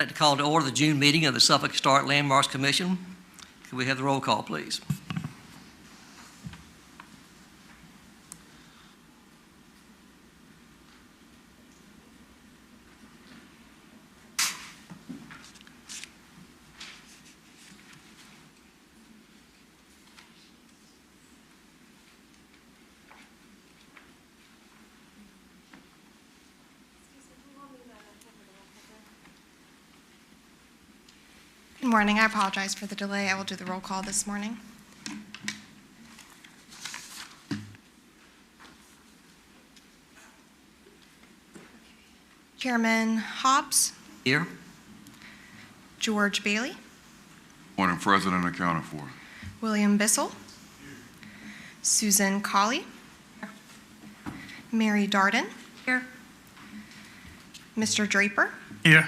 I'd like to call to order the June meeting of the Suffolk Historic Landmarks Commission. Could we have the roll call, please? Good morning. I apologize for the delay. I will do the roll call this morning. Chairman Hobbs. Here. George Bailey. Morning, President accounted for. William Bissell. Susan Colley. Mary Darden. Here. Mr. Draper. Here.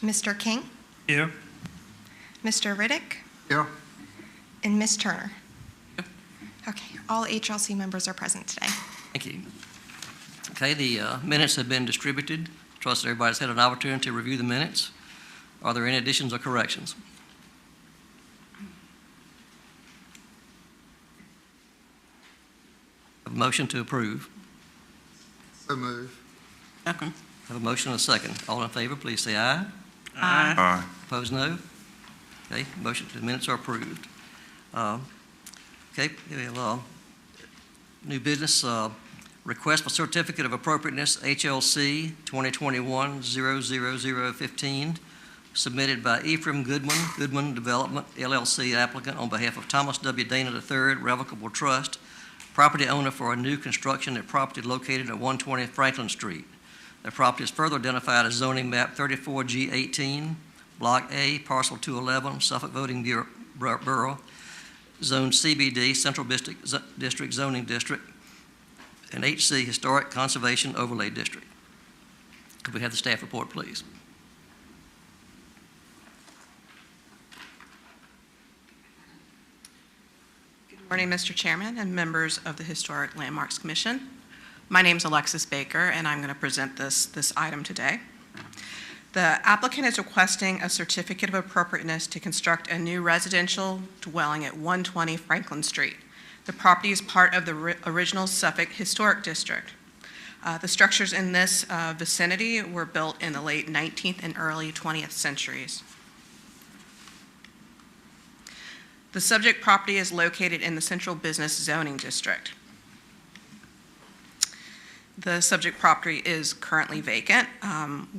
Mr. King. Here. Mr. Riddick. Here. And Ms. Turner. Okay, all HLC members are present today. Thank you. Okay, the minutes have been distributed. Trust that everybody's had an opportunity to review the minutes. Are there any additions or corrections? Have a motion to approve. So move. Second. Have a motion and a second. All in favor, please say aye. Aye. Opposed, no. Okay, motion, the minutes are approved. Okay, we have new business, request for certificate of appropriateness, HLC 2021-00015, submitted by Ephraim Goodman Development, LLC applicant on behalf of Thomas W. Dana III Revocable Trust, property owner for a new construction at property located at 120 Franklin Street. The property is further identified as zoning map 34G18, Block A, Parcel 211, Suffolk Voting Borough, Zone CBD, Central District Zoning District, and HC, Historic Conservation Overlay District. Could we have the staff report, please? Good morning, Mr. Chairman and members of the Historic Landmarks Commission. My name is Alexis Baker, and I'm going to present this item today. The applicant is requesting a certificate of appropriateness to construct a new residential dwelling at 120 Franklin Street. The property is part of the original Suffolk Historic District. The structures in this vicinity were built in the late 19th and early 20th centuries. The subject property is located in the Central Business Zoning District. The subject property is currently vacant,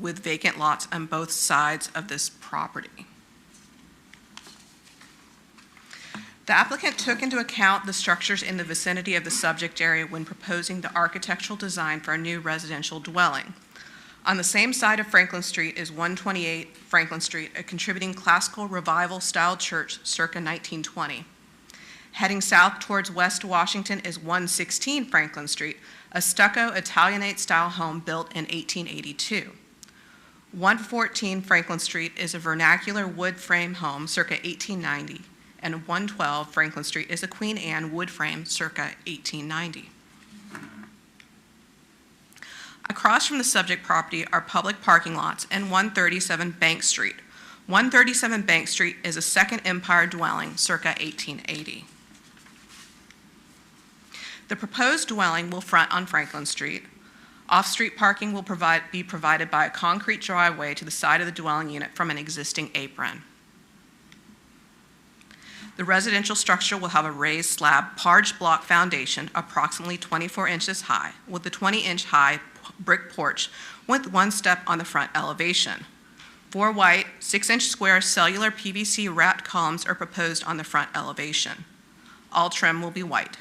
with vacant lots on both sides of this property. The applicant took into account the structures in the vicinity of the subject area when proposing the architectural design for a new residential dwelling. On the same side of Franklin Street is 128 Franklin Street, a contributing classical revival-style church circa 1920. Heading south towards West Washington is 116 Franklin Street, a stucco Italianate-style home built in 1882. 114 Franklin Street is a vernacular wood frame home circa 1890, and 112 Franklin Street is a Queen Anne wood frame circa 1890. Across from the subject property are public parking lots and 137 Bank Street. 137 Bank Street is a Second Empire dwelling circa 1880. The proposed dwelling will front on Franklin Street. Off-street parking will be provided by a concrete driveway to the side of the dwelling unit from an existing apron. The residential structure will have a raised slab parge block foundation approximately 24 inches high with a 20-inch high brick porch with one step on the front elevation. 4 white, 6-inch square cellular PVC wrapped columns are proposed on the front elevation. All trim will be white.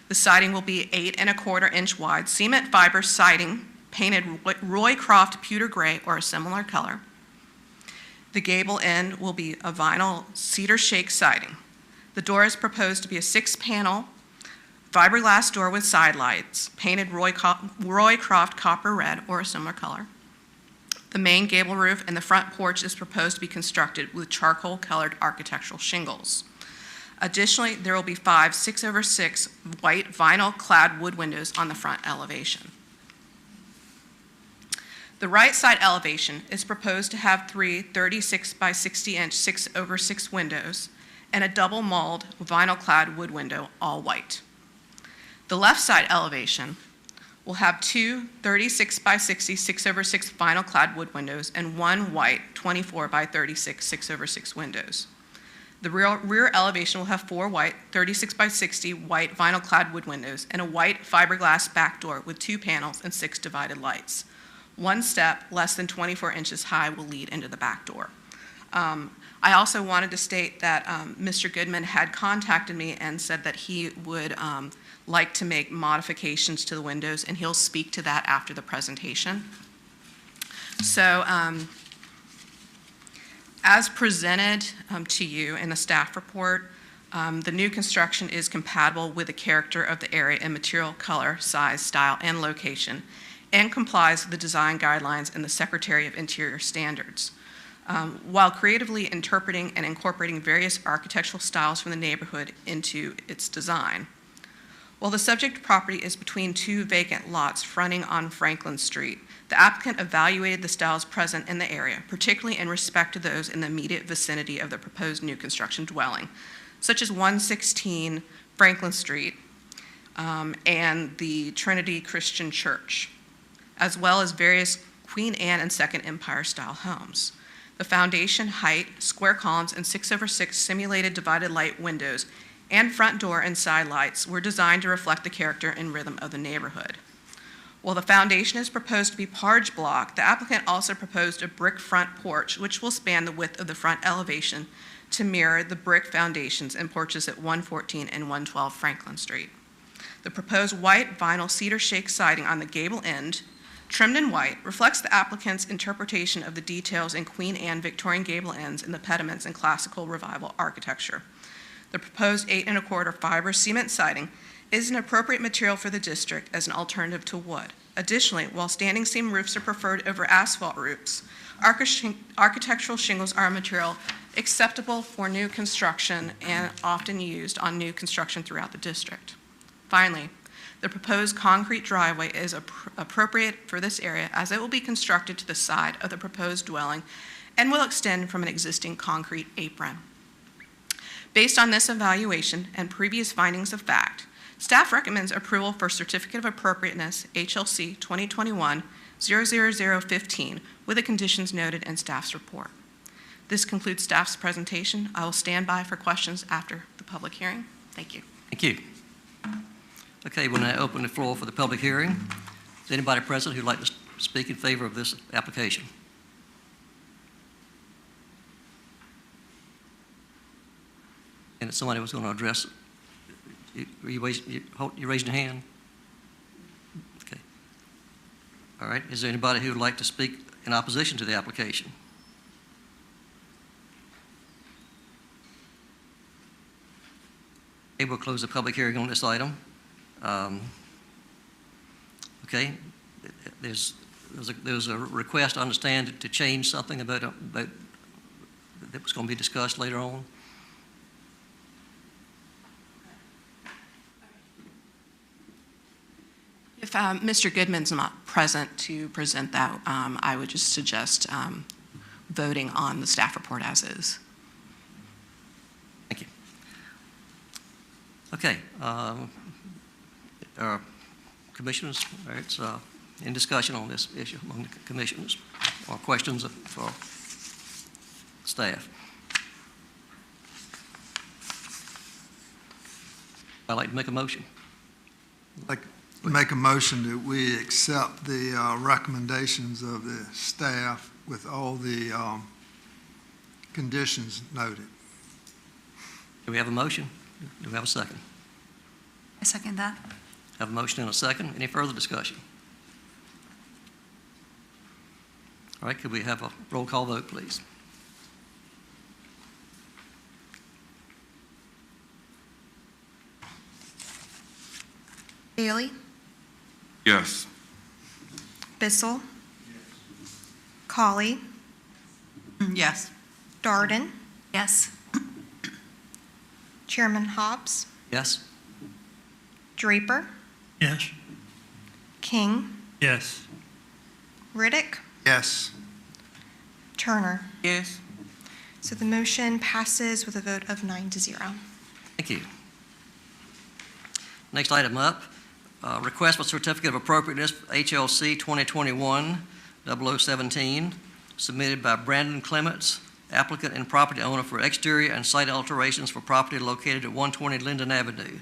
The siding will be 8 1/4 inch wide cement fiber siding painted Roycroft pewter gray or a similar color. The gable end will be a vinyl cedar shake siding. The door is proposed to be a 6-panel fiberglass door with side lights, painted Roycroft copper red or a similar color. The main gable roof and the front porch is proposed to be constructed with charcoal-colored architectural shingles. Additionally, there will be 5 6/6 white vinyl-clad wood windows on the front elevation. The right side elevation is proposed to have three 36 by 60-inch 6/6 windows and a double mulled vinyl-clad wood window, all white. The left side elevation will have two 36 by 60 6/6 vinyl-clad wood windows and one white 24 by 36 6/6 windows. The rear elevation will have four white 36 by 60 white vinyl-clad wood windows and a white fiberglass back door with two panels and 6 divided lights. One step less than 24 inches high will lead into the back door. I also wanted to state that Mr. Goodman had contacted me and said that he would like to make modifications to the windows, and he'll speak to that after the presentation. So, as presented to you in the staff report, the new construction is compatible with the character of the area in material, color, size, style, and location, and complies with the design guidelines and the Secretary of Interior standards. While creatively interpreting and incorporating various architectural styles from the neighborhood into its design. While the subject property is between two vacant lots fronting on Franklin Street, the applicant evaluated the styles present in the area, particularly in respect to those in the immediate vicinity of the proposed new construction dwelling, such as 116 Franklin Street and the Trinity Christian Church, as well as various Queen Anne and Second Empire style homes. The foundation height, square columns, and 6/6 simulated divided light windows and front door and side lights were designed to reflect the character and rhythm of the neighborhood. While the foundation is proposed to be parge block, the applicant also proposed a brick front porch, which will span the width of the front elevation to mirror the brick foundations and porches at 114 and 112 Franklin Street. The proposed white vinyl cedar shake siding on the gable end, trimmed in white, reflects the applicant's interpretation of the details in Queen Anne Victorian gable ends and the pediments in classical revival architecture. The proposed 8 1/4 fiber cement siding is an appropriate material for the district as an alternative to wood. Additionally, while standing seam roofs are preferred over asphalt roofs, architectural shingles are a material acceptable for new construction and often used on new construction throughout the district. Finally, the proposed concrete driveway is appropriate for this area as it will be constructed to the side of the proposed dwelling and will extend from an existing concrete apron. Based on this evaluation and previous findings of fact, staff recommends approval for Certificate of Appropriateness, HLC 2021-00015, with the conditions noted in staff's report. This concludes staff's presentation. I will stand by for questions after the public hearing. Thank you. Thank you. Okay, we'll now open the floor for the public hearing. Is anybody present who'd like to speak in favor of this application? And if somebody was going to address it, you raising your hand? Okay. All right, is there anybody who would like to speak in opposition to the application? Okay, we'll close the public hearing on this item. Okay, there's a request, I understand, to change something about that was going to be discussed later on. If Mr. Goodman's not present to present that, I would just suggest voting on the staff report as is. Thank you. Okay. Commissioners, all right, so in discussion on this issue among the commissioners, or questions for staff? I'd like to make a motion. Like make a motion that we accept the recommendations of the staff with all the conditions noted. Do we have a motion? Do we have a second? I second that. Have a motion and a second. Any further discussion? All right, could we have a roll call vote, please? Bailey? Yes. Bissell? Colley? Yes. Darden? Yes. Chairman Hobbs? Yes? Draper? Yes. King? Yes. Riddick? Yes. Turner. Yes. So the motion passes with a vote of 9-0. Thank you. Next item up, request for certificate of appropriateness, HLC 2021-0017, submitted by Brandon Clements, applicant and property owner for exterior and site alterations for property located at 120 Linden Avenue.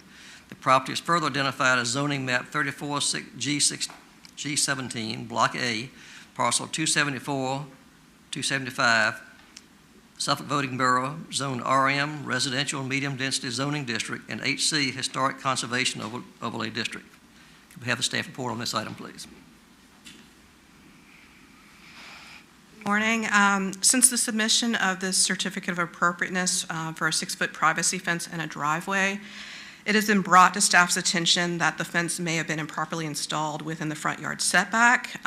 The property is further identified as zoning map 34G17, Block A, parcel 274, 275, Suffolk Voting Borough, Zone RM, Residential Medium Density Zoning District, and HC Historic Conservation Overlay District. Could we have the staff report on this item, please? Morning. Since the submission of this certificate of appropriateness for a 6-foot privacy fence and a driveway, it has been brought to staff's attention that the fence may have been improperly installed within the front yard setback.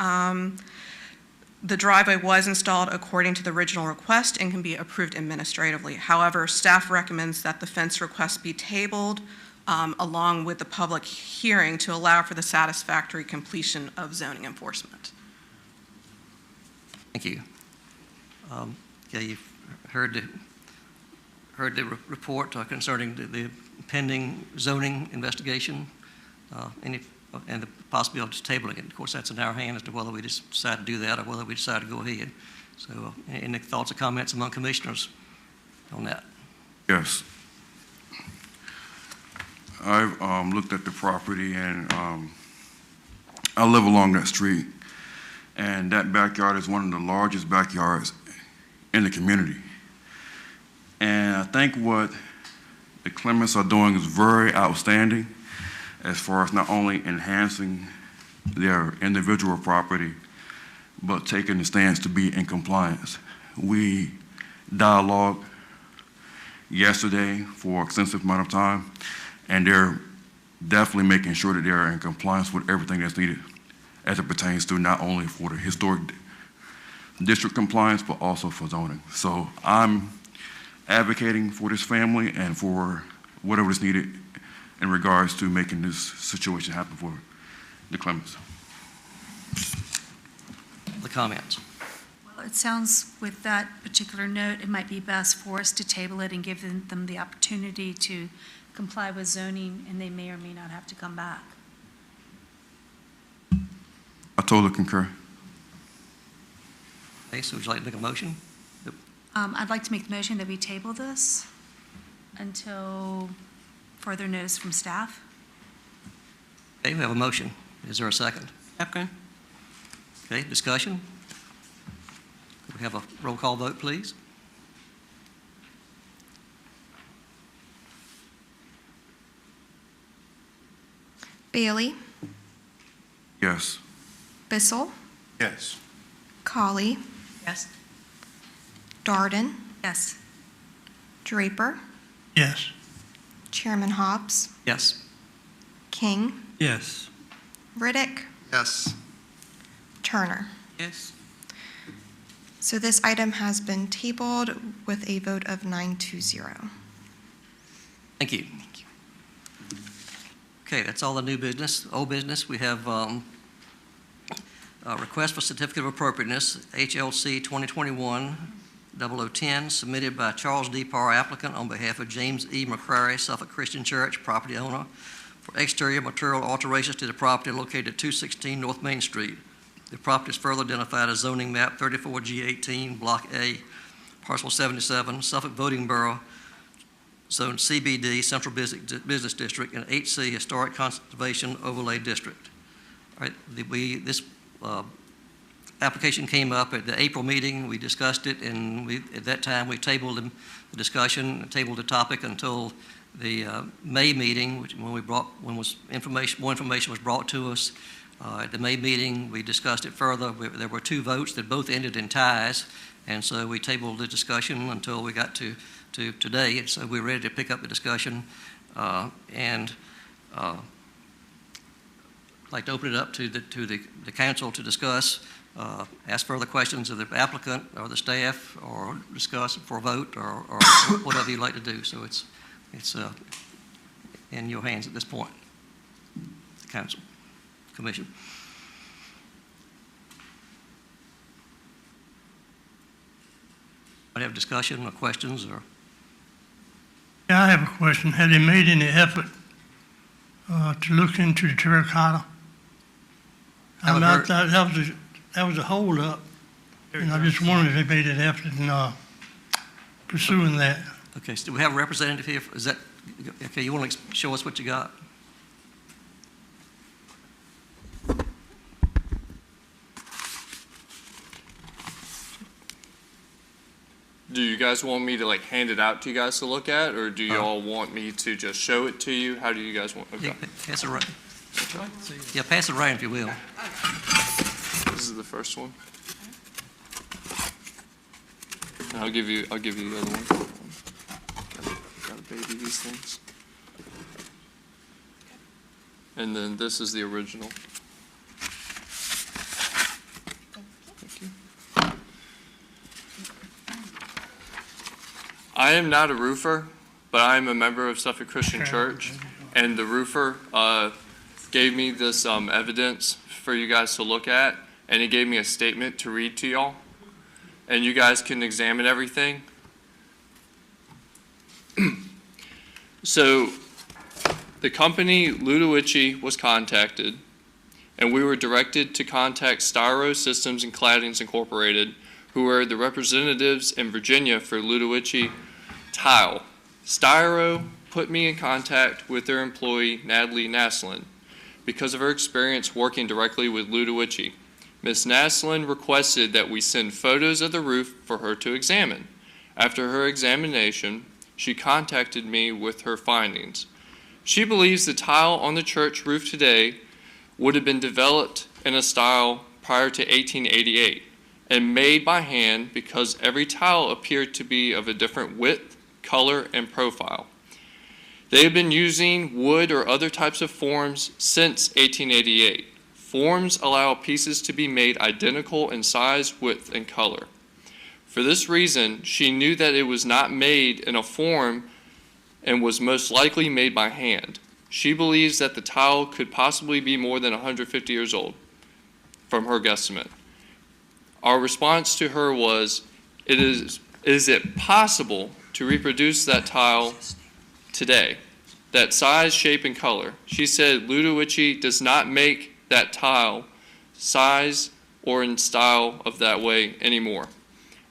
The driveway was installed according to the original request and can be approved administratively. However, staff recommends that the fence request be tabled along with the public hearing to allow for the satisfactory completion of zoning enforcement. Thank you. Okay, you've heard the report concerning the pending zoning investigation, and the possibility of tabling it. Of course, that's in our hand as to whether we decide to do that or whether we decide to go ahead. So, any thoughts or comments among commissioners on that? Yes. I've looked at the property, and I live along that street, and that backyard is one of the largest backyards in the community. And I think what the Clements are doing is very outstanding as far as not only enhancing their individual property, but taking the stance to be in compliance. We dialogued yesterday for an extensive amount of time, and they're definitely making sure that they're in compliance with everything that's needed as it pertains to not only for the historic district compliance, but also for zoning. So I'm advocating for this family and for whatever is needed in regards to making this situation happen for the Clements. The comments? Well, it sounds with that particular note, it might be best for us to table it and give them the opportunity to comply with zoning, and they may or may not have to come back. I totally concur. Okay, so would you like to make a motion? I'd like to make the motion that we table this until further notice from staff. Okay, we have a motion. Is there a second? Second. Okay, discussion? Could we have a roll call vote, please? Bailey, Yes. Bissell, Yes. Colley, Yes. Darden, Yes. Draper, Yes. Chairman Hobbs, Yes. King, Yes. Riddick, Yes. Turner. Yes. So this item has been tabled with a vote of 9-0. Thank you. Okay, that's all the new business. Old business, we have a request for certificate of appropriateness, HLC 2021-0010, submitted by Charles D. Parr, applicant, on behalf of James E. McCrary, Suffolk Christian Church, property owner, for exterior material alterations to the property located at 216 North Main Street. The property is further identified as zoning map 34G18, Block A, parcel 77, Suffolk Voting Borough, Zone CBD, Central Business District, and HC Historic Conservation Overlay District. All right, this application came up at the April meeting. We discussed it, and at that time we tabled the discussion, tabled the topic until the May meeting, more information was brought to us. At the May meeting, we discussed it further. There were 2 votes that both ended in ties, and so we tabled the discussion until we got to today. So we're ready to pick up the discussion, and I'd like to open it up to the council to discuss, ask further questions of the applicant or the staff, or discuss for a vote, or whatever you'd like to do. So it's in your hands at this point, council, commission. Might have discussion or questions or? Yeah, I have a question. Have they made any effort to look into the terracotta? Haven't heard- That was a holdup, and I just wondered if they made an effort in pursuing that. Okay, so do we have a representative here? Is that, okay, you want to show us what you got? Do you guys want me to like hand it out to you guys to look at, or do you all want me to just show it to you? How do you guys want? Okay. Yeah, pass it around. Yeah, pass it around if you will. This is the first one. And I'll give you the other one. Gotta baby these things. And then this is the original. Thank you. I am not a roofer, but I am a member of Suffolk Christian Church, and the roofer gave me this evidence for you guys to look at, and he gave me a statement to read to y'all, and you guys can examine everything. So the company Ludowici was contacted, and we were directed to contact Styro Systems and Claddings Incorporated, who are the representatives in Virginia for Ludowici Tile. Styro put me in contact with their employee, Natalie Naslin, because of her experience working directly with Ludowici. Ms. Naslin requested that we send photos of the roof for her to examine. After her examination, she contacted me with her findings. She believes the tile on the church roof today would have been developed in a style prior to 1888 and made by hand because every tile appeared to be of a different width, color, and profile. They have been using wood or other types of forms since 1888. Forms allow pieces to be made identical in size, width, and color. For this reason, she knew that it was not made in a form and was most likely made by hand. She believes that the tile could possibly be more than 150 years old, from her guesstimate. Our response to her was, is it possible to reproduce that tile today? That size, shape, and color. She said Ludowici does not make that tile size or in style of that way anymore.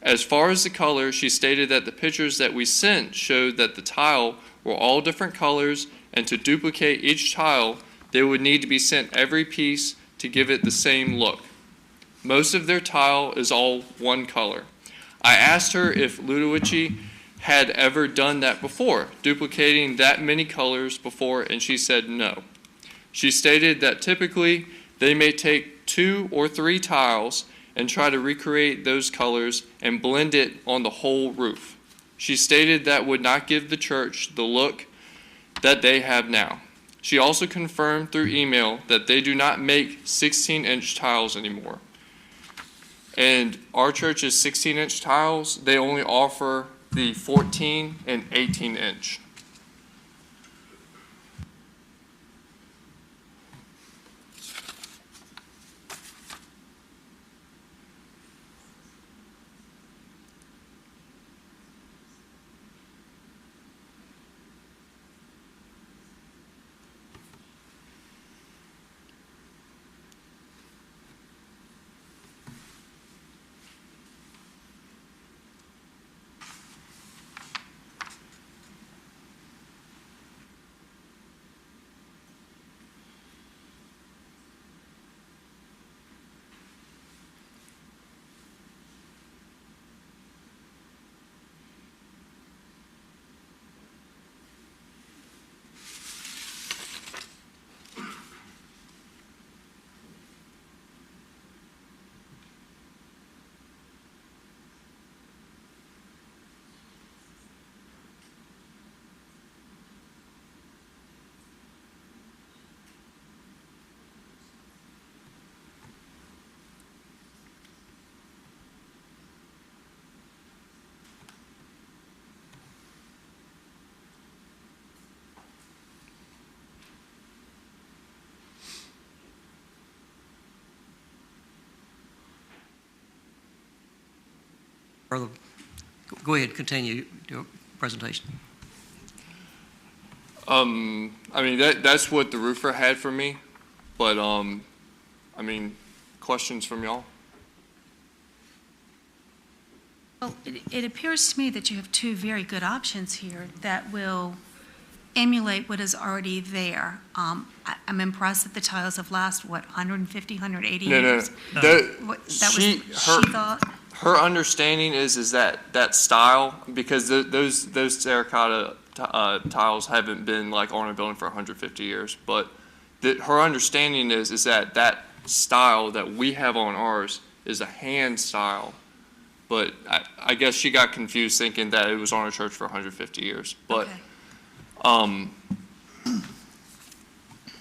As far as the color, she stated that the pictures that we sent showed that the tile were all different colors, and to duplicate each tile, they would need to be sent every piece to give it the same look. Most of their tile is all one color. I asked her if Ludowici had ever done that before, duplicating that many colors before, and she said no. She stated that typically they may take 2 or 3 tiles and try to recreate those colors and blend it on the whole roof. She stated that would not give the church the look that they have now. She also confirmed through email that they do not make 16-inch tiles anymore. And our church's 16-inch tiles, they only offer the 14 and 18-inch. Further Go ahead, continue your presentation. I mean, that's what the roofer had for me, but, I mean, questions from y'all? Well, it appears to me that you have two very good options here that will emulate what is already there. I'm impressed that the tiles have lasted, 150, 180 No, years? no, That was, she thought? her understanding is that style, because those terracotta tiles haven't been like on a building for 150 years, but her understanding is that style that we have on ours is a hand style, but I guess she got confused thinking that it was on a church for 150 years. But Okay.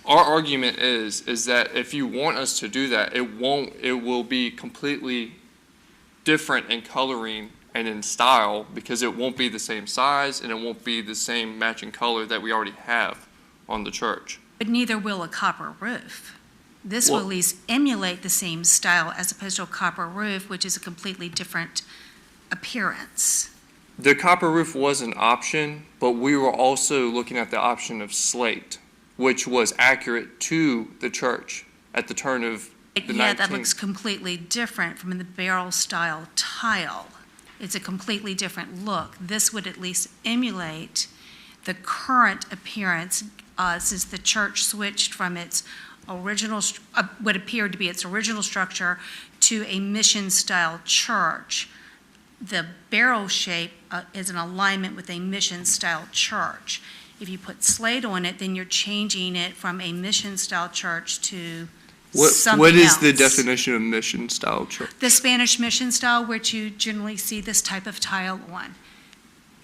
our argument is that if you want us to do that, it will be completely different in coloring and in style, because it won't be the same size and it won't be the same matching color that we already have on the church. But neither will a copper roof. This will Well- at least emulate the same style as opposed to a copper roof, which is a completely different appearance. The copper roof was an option, but we were also looking at the option of slate, which was accurate to the church at the turn of the Yeah, that 19th. looks completely different from the barrel-style tile. It's a completely different look. This would at least emulate the current appearance, since the church switched from its original, what appeared to be its original structure to a mission-style church. The barrel shape is in alignment with a mission-style church. If you put slate on it, then you're changing it from a mission-style church to something What is the else. definition of mission style church? The Spanish mission style, which you generally see this type of tile on.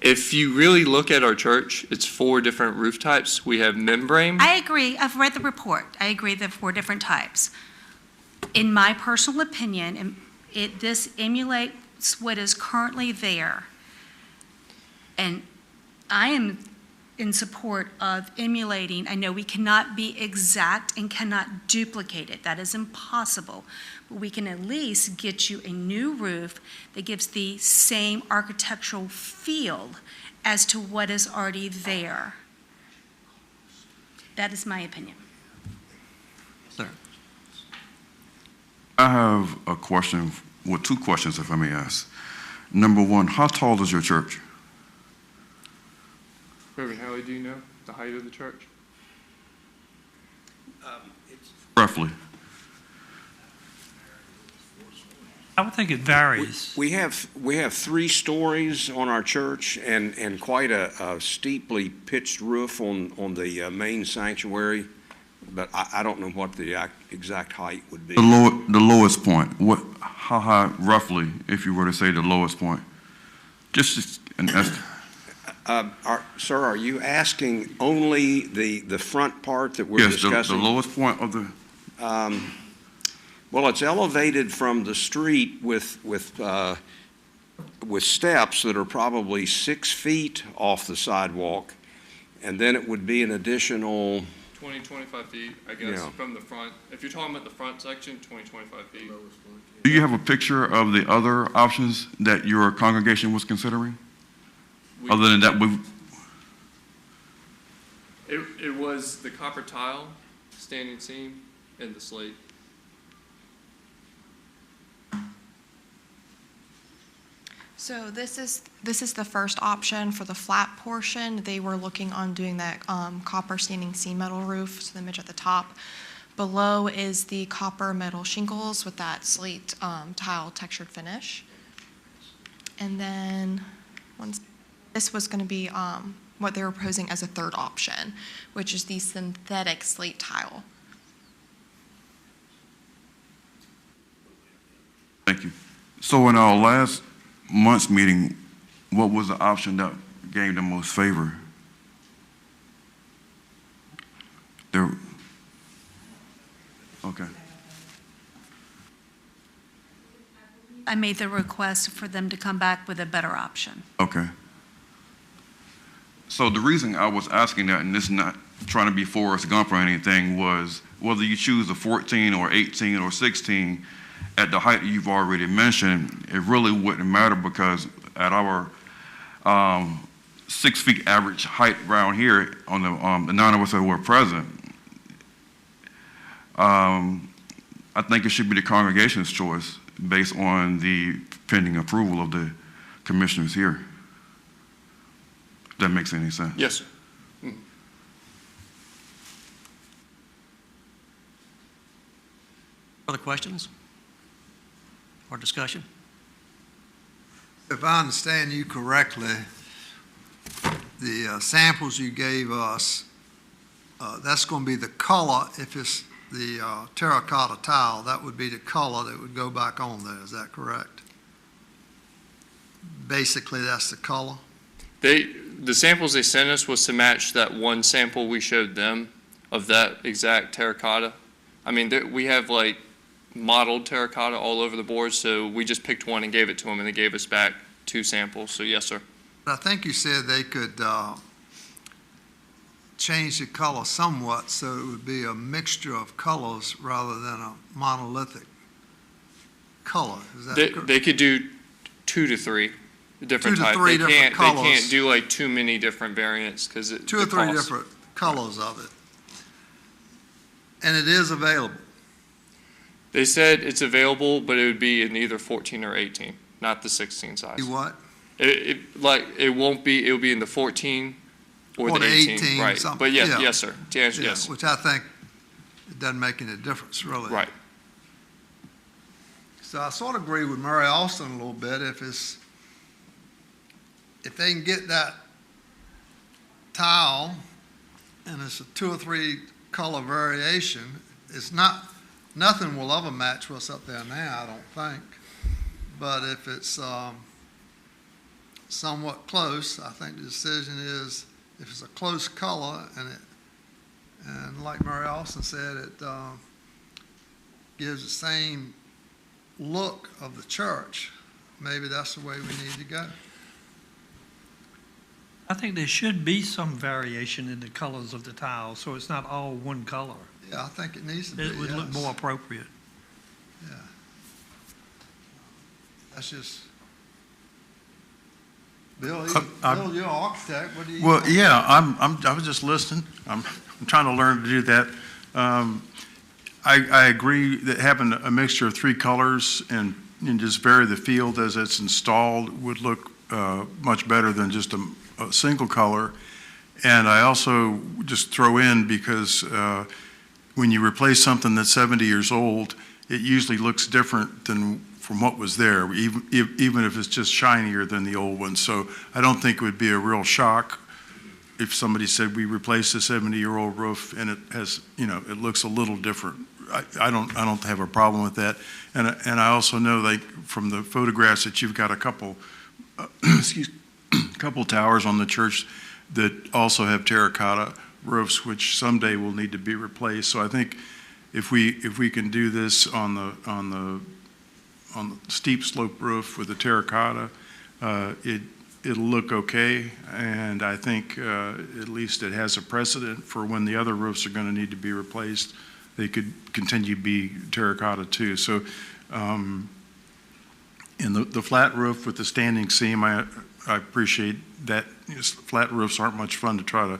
If you really look at our church, it's 4 different roof types. We have membrane. I agree. I've read the report. I agree there are 4 different types. In my personal opinion, this emulates what is currently there. And I am in support of emulating. I know we cannot be exact and cannot duplicate it. That is impossible. But we can at least get you a new roof that gives the same architectural feel as to what is already there. That is my opinion. Sir. I have a question, well, 2 questions, if I may ask. Number 1, how tall is your church? Reverend Howley, do you know the height of the church? Roughly. I would think it varies. We have 3 stories on our church and quite a steeply pitched roof on the main sanctuary, but I don't know what the exact height would be. The lowest point, how high roughly, if you were to say the lowest point? Just an estimate. Sir, are you asking only the front part that we're Yes, discussing? the lowest point of the, Well, it's elevated from the street with steps that are probably 6 feet off the sidewalk, and then it would be an additional, 20, 25 feet, I guess, Yeah. from the front. If you're talking about the front section, 20, 25 feet. do you have a picture of the other options that your congregation was considering? Other than that, It was the copper tile, standing seam, and the slate. So this is the first option for the flat portion. They were looking on doing that copper standing seam metal roof, so the image at the top. Below is the copper metal shingles with that slate tile textured finish. And then this was going to be what they were proposing as a third option, which is the synthetic slate tile. thank you. So in our last month's meeting, what was the option that gave the most favor? Okay. I made the request for them to come back with a better option. Okay. So the reason I was asking that, and this is not trying to be Forrest Gump or anything, was whether you choose a 14 or 18 or 16, at the height you've already mentioned, it really wouldn't matter because at our 6 feet average height around here on the 9 of us that were present, I think it should be the congregation's choice based on the pending approval of the commissioners here. If that makes any sense. Yes, sir. Further questions or discussion? If I understand you correctly, the samples you gave us, that's going to be the color. If it's the terracotta tile, that would be the color that would go back on there. Is that correct? Basically, that's the color? The samples they sent us was to match that one sample we showed them of that exact terracotta. I mean, we have like modeled terracotta all over the board, so we just picked one and gave it to them, and they gave us back 2 samples. So yes, sir. I think you said they could change the color somewhat, so it would be a mixture of colors rather than a monolithic color. Is that correct? They could do 2 to 3 different 2 to types. 3 They different can't colors. do like too many different variants because it 2 or 3 costs. different colors of it. And it is available. They said it's available, but it would be in either 14 or 18, not the 16 size. You what? It won't be. It'll be in the 14 or the 18, right? something. But yes, Yeah. yes, sir. To answer, Yeah, yes, which I think it doesn't make any difference, really. right. So I sort of agree with Murray Austin a little bit. If they can get that tile and it's a 2 or 3 color variation, nothing will ever match what's up there now, I don't think. But if it's somewhat close, I think the decision is if it's a close color and like Murray Austin said, it gives the same look of the church, maybe that's the way we need to go. I think there should be some variation in the colors of the tiles, so it's not all one color. Yeah, I think it needs to be, It would look yes. more appropriate. Yeah. That's just, Bill, Bill, you're an architect, what do you? Well, yeah, I was just listening. I'm trying to learn to do that. I agree that having a mixture of 3 colors and just vary the field as it's installed would look much better than just a single color. And I also just throw in because when you replace something that's 70 years old, it usually looks different than from what was there, even if it's just shinier than the old one. So I don't think it would be a real shock if somebody said we replaced a 70-year-old roof and it has, it looks a little different. I don't have a problem with that. And I also know, like, from the photographs that you've got a couple, couple towers on the church that also have terracotta roofs, which someday will need to be replaced. So I think if we can do this on the steep slope roof with the terracotta, it'll look okay. And I think at least it has a precedent for when the other roofs are going to need to be replaced. They could continue to be terracotta too. So in the flat roof with the standing seam, I appreciate that. Flat roofs aren't much fun to try to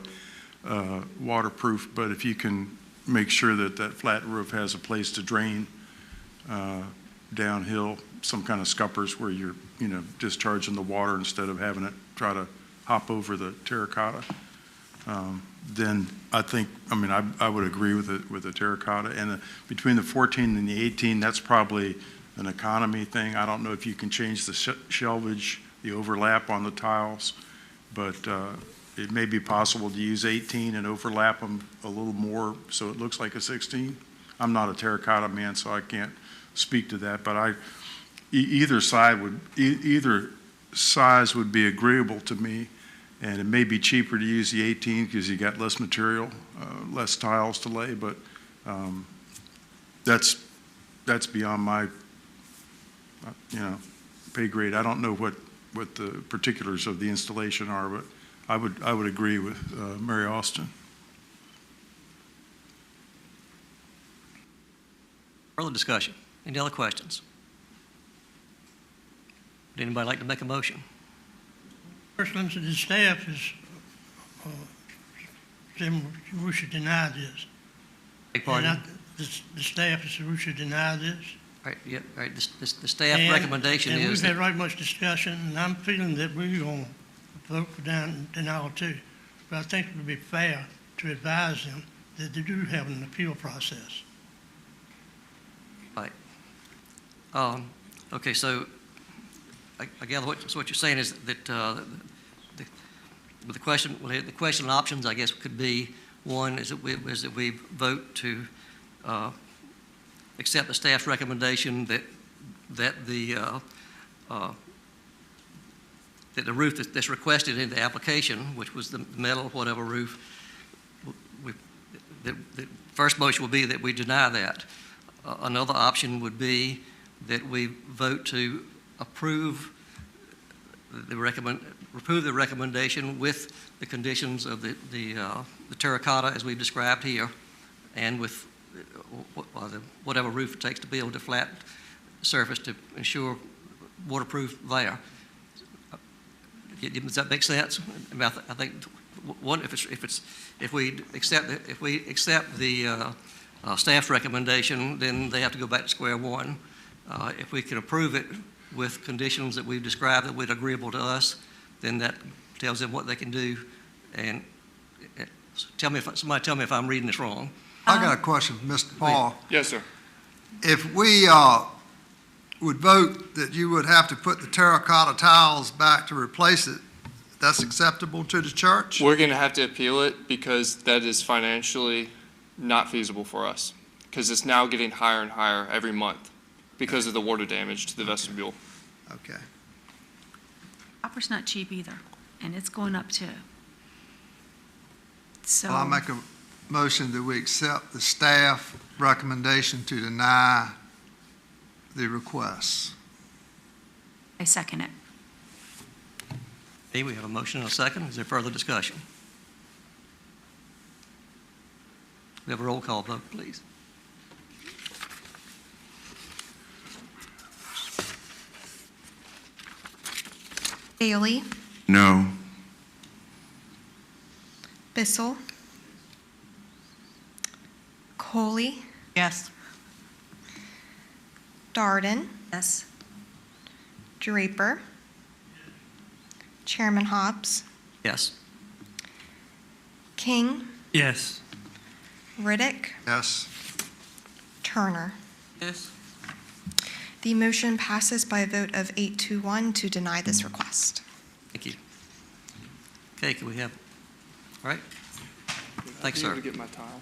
waterproof, but if you can make sure that that flat roof has a place to drain downhill, some kind of scuppers where you're discharging the water instead of having it try to hop over the terracotta, then I would agree with the terracotta. And between the 14 and the 18, that's probably an economy thing. I don't know if you can change the shelvage, the overlap on the tiles, but it may be possible to use 18 and overlap them a little more so it looks like a 16. I'm not a terracotta man, so I can't speak to that, but either size would be agreeable to me. And it may be cheaper to use the 18 because you got less material, less tiles to lay, but that's beyond my pay grade. I don't know what the particulars of the installation are, but I would agree with Mary Austin. Further discussion? Any other questions? Would anybody like to make a motion? First, the staff is, saying we should deny this. Beg pardon? And the staff is, we should deny this. Right, yeah, right, the staff And- recommendation and is we've that, had right much discussion, and I'm feeling that we're going to vote for denial too. But I think it would be fair to advise them that they do have an appeal process. okay, so I gather what you're saying is that the question and options, I guess, could be, one is that we vote to accept the staff's recommendation that the roof that's requested in the application, which was the metal, whatever roof, the first motion would be that we deny that. Another option would be that we vote to approve the recommendation with the conditions of the terracotta as we've described here, and with whatever roof it takes to build a flat surface to ensure waterproof there. Does that make sense? I think one, if we accept the staff's recommendation, then they have to go back to square one. If we can approve it with conditions that we've described that would agreeable to us, then that tells them what they can do. And somebody tell me if I'm reading this wrong. I got a question for Mr. Paul. Yes, sir. If we would vote that you would have to put the terracotta tiles back to replace it, that's acceptable to the church? We're going to have to appeal it because that is financially not feasible for us, because it's now getting higher and higher every month because of the water damage to the vestibule. Okay. Copper's not cheap either, and it's going up too. So. Well, I make a motion that we accept the staff recommendation to deny the requests. I second it. Okay, we have a motion and a second. Is there further discussion? We have a roll call vote, please. Bailey, No. Bissell, Coley, Yes. Darden, Yes. Draper, Chairman Hobbs, Yes. King, Yes. Riddick, Yes. Turner. Yes. The motion passes by a vote of 8-1 to deny this request. Thank you. Okay, can we have, all right. Thanks, I sir. need to get my tile.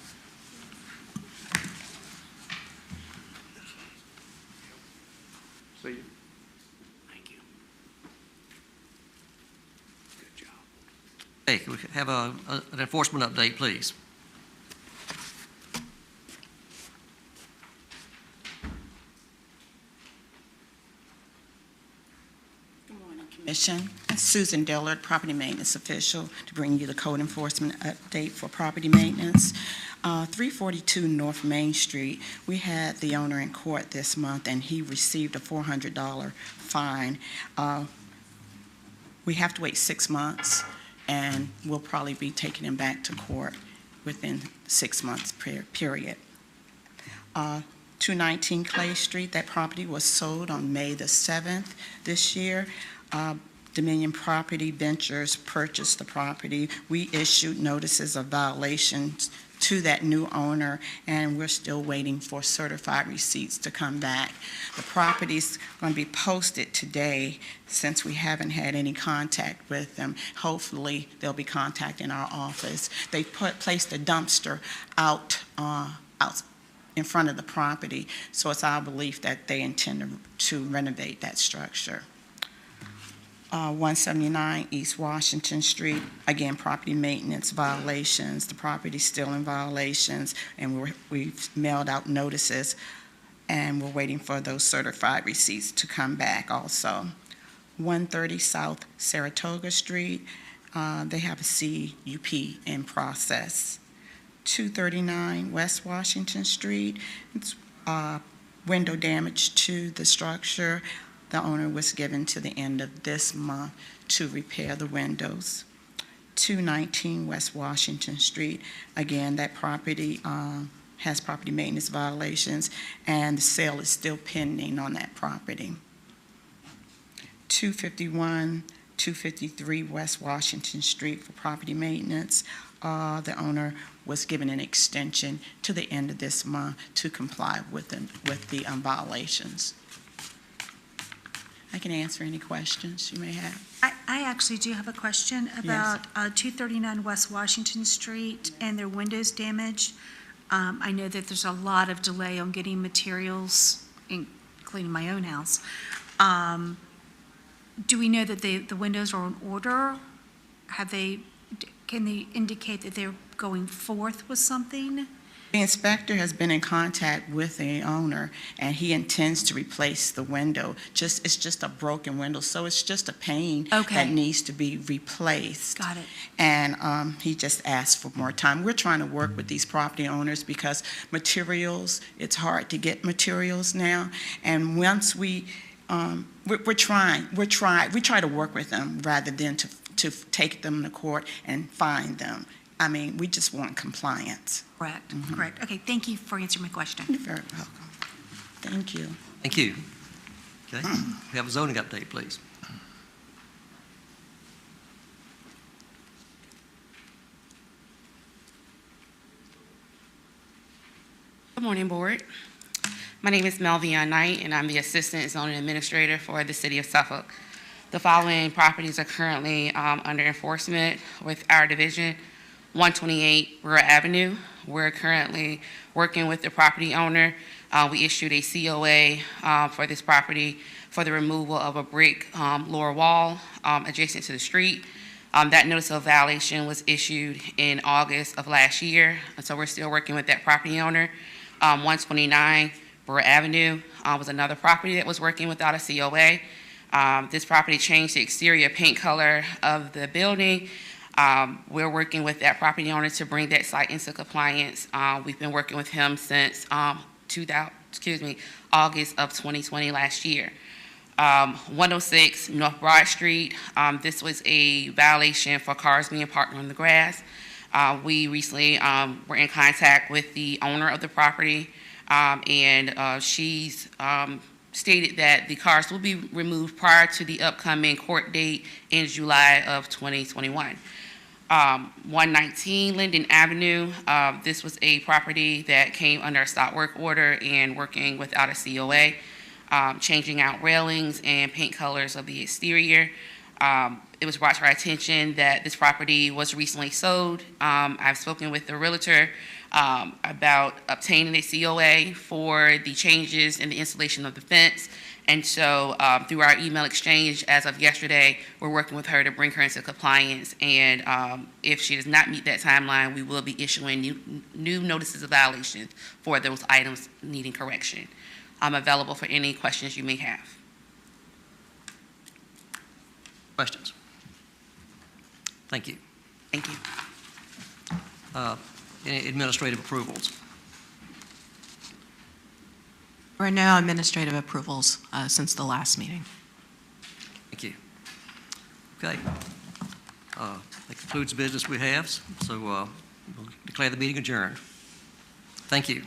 See you. Hey, can we have an enforcement update, please? Good morning, Commission. Susan Dillard, Property Maintenance Official, to bring you the code enforcement update for property maintenance. 342 North Main Street, we had the owner in court this month, and he received a $400 fine. We have to wait 6 months, and we'll probably be taking him back to court within 6 months period. 219 Clay Street, that property was sold on May the 7th this year. Dominion Property Ventures purchased the property. We issued notices of violations to that new owner, and we're still waiting for certified receipts to come back. The property's going to be posted today since we haven't had any contact with them. Hopefully, they'll be contacting our office. They placed a dumpster out in front of the property, so it's our belief that they intend to renovate that structure. 179 East Washington Street, again, property maintenance violations. The property's still in violations, and we've mailed out notices, and we're waiting for those certified receipts to come back also. 130 South Saratoga Street, they have a CUP in process. 239 West Washington Street, it's window damage to the structure. The owner was given to the end of this month to repair the windows. 219 West Washington Street. Again, that property has property maintenance violations, and the sale is still pending on that property. 251, 253 West Washington Street for property maintenance. The owner was given an extension to the end of this month to comply with the violations. I can answer any questions you may have. I actually do have a question about 239 West Washington Street and their windows damaged. I know that there's a lot of delay on getting materials, including my own house. Do we know that the windows are in order? Can they indicate that they're going forth with something? The inspector has been in contact with the owner, and he intends to replace the window. It's just a broken window, so it's just a pane that needs to be replaced. Got it. And he just asked for more time. We're trying to work with these property owners because materials, it's hard to get materials now. And once we try to work with them rather than to take them to court and fine them. I mean, we just want compliance. Correct, correct. Okay, thank you for answering my question. You're very welcome. Thank you. Thank you. Okay, we have a zoning update, please. Good morning, Board. My name is Melvian Knight, and I'm the Assistant Zoning Administrator for the City of Suffolk. The following properties are currently under enforcement with our division. 128 Rural Avenue. We're currently working with the property owner. We issued a COA for this property for the removal of a brick lower wall adjacent to the street. That notice of violation was issued in August of last year, and so we're still working with that property owner. 129 Rural Avenue was another property that was working without a COA. This property changed the exterior paint color of the building. We're working with that property owner to bring that site into compliance. We've been working with him since August of 2020 last year. 106 North Broad Street. This was a violation for cars being parked on the grass. We recently were in contact with the owner of the property, and she's stated that the cars will be removed prior to the upcoming court date in July of 2021. 119 Linden Avenue, this was a property that came under a stop work order and working without a COA, changing out railings and paint colors of the exterior. It was brought to our attention that this property was recently sold. I've spoken with the realtor about obtaining a COA for the changes in the installation of the fence. And so through our email exchange as of yesterday, we're working with her to bring her into compliance. And if she does not meet that timeline, we will be issuing new notices of violation for those items needing correction. I'm available for any questions you may have. Questions? Thank you. Thank you. Any administrative approvals? There are no administrative approvals since the last meeting. Thank you. Okay. That concludes the business we have, so we'll declare the meeting adjourned. Thank you.